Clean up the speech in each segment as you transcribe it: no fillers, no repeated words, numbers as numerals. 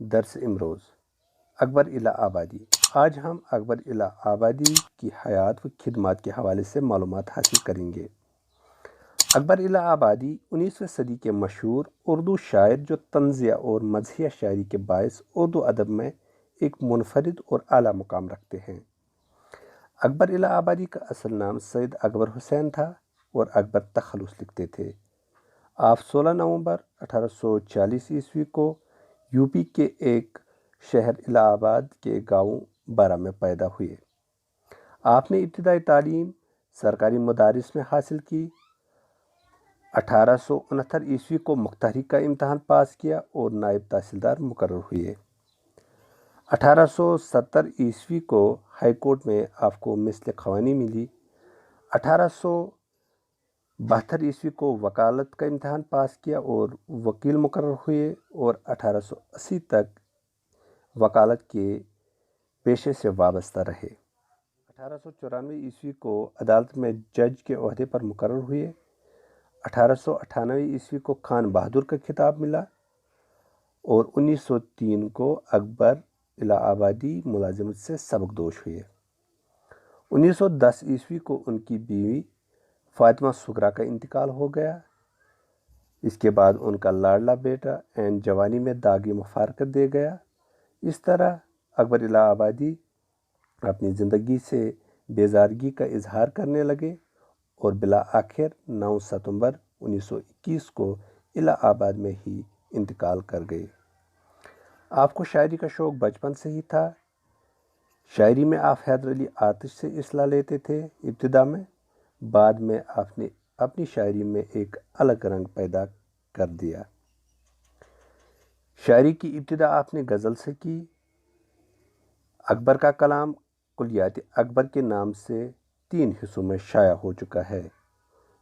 درس امروز اکبر اللہ آبادی۔ آج ہم اکبر اللہ آبادی کی حیات و خدمات کے حوالے سے معلومات حاصل کریں گے۔ اکبر اللہ آبادی 19ویں صدی کے مشہور اردو شاعر جو طنزیہ اور مزاحیہ شاعری کے باعث اردو ادب میں ایک منفرد اور اعلیٰ مقام رکھتے ہیں۔ اکبر اللہ آبادی کا اصل نام سید اکبر حسین تھا اور اکبر تخلص لکھتے تھے۔ آپ 16 نومبر 1840 عیسوی کو یو پی کے ایک شہر الہ آباد کے گاؤں برا میں پیدا ہوئے۔ آپ نے ابتدائی تعلیم سرکاری مدارس میں حاصل کی۔ 1869 عیسوی کو مختاری کا امتحان پاس کیا اور نائب تحصیلدار مقرر ہوئے۔ 1870 عیسوی کو ہائی کورٹ میں آپ کو مثل خوانی ملی۔ 1872 عیسوی کو وکالت کا امتحان پاس کیا اور وکیل مقرر ہوئے اور 1880 تک وکالت کے پیشے سے وابستہ رہے۔ 1894 عیسوی کو عدالت میں جج کے عہدے پر مقرر ہوئے۔ 1898 عیسوی کو خان بہادر کا خطاب ملا اور 1903 کو اکبر اللہ آبادی ملازمت سے سبکدوش ہوئے۔ 1910 عیسوی کو ان کی بیوی فاطمہ صغریٰ کا انتقال ہو گیا۔ اس کے بعد ان کا لاڈلا بیٹا عین جوانی میں داغی مفارقت دے گیا۔ اس طرح اکبر اللہ آبادی اپنی زندگی سے بیزارگی کا اظہار کرنے لگے اور بالآخر 9 ستمبر 1921 کو الہ آباد میں ہی انتقال کر گئے۔ آپ کو شاعری کا شوق بچپن سے ہی تھا۔ شاعری میں آپ حیدر علی آتش سے اصلاح لیتے تھے ابتدا میں، بعد میں آپ نے اپنی شاعری میں ایک الگ رنگ پیدا کر دیا۔ شاعری کی ابتدا آپ نے غزل سے کی۔ اکبر کا کلام کلیات اکبر کے نام سے 3 حصوں میں شائع ہو چکا ہے۔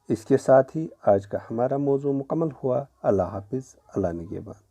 اس کے ساتھ ہی آج کا ہمارا موضوع مکمل ہوا۔ اللہ حافظ، اللہ نگہبان۔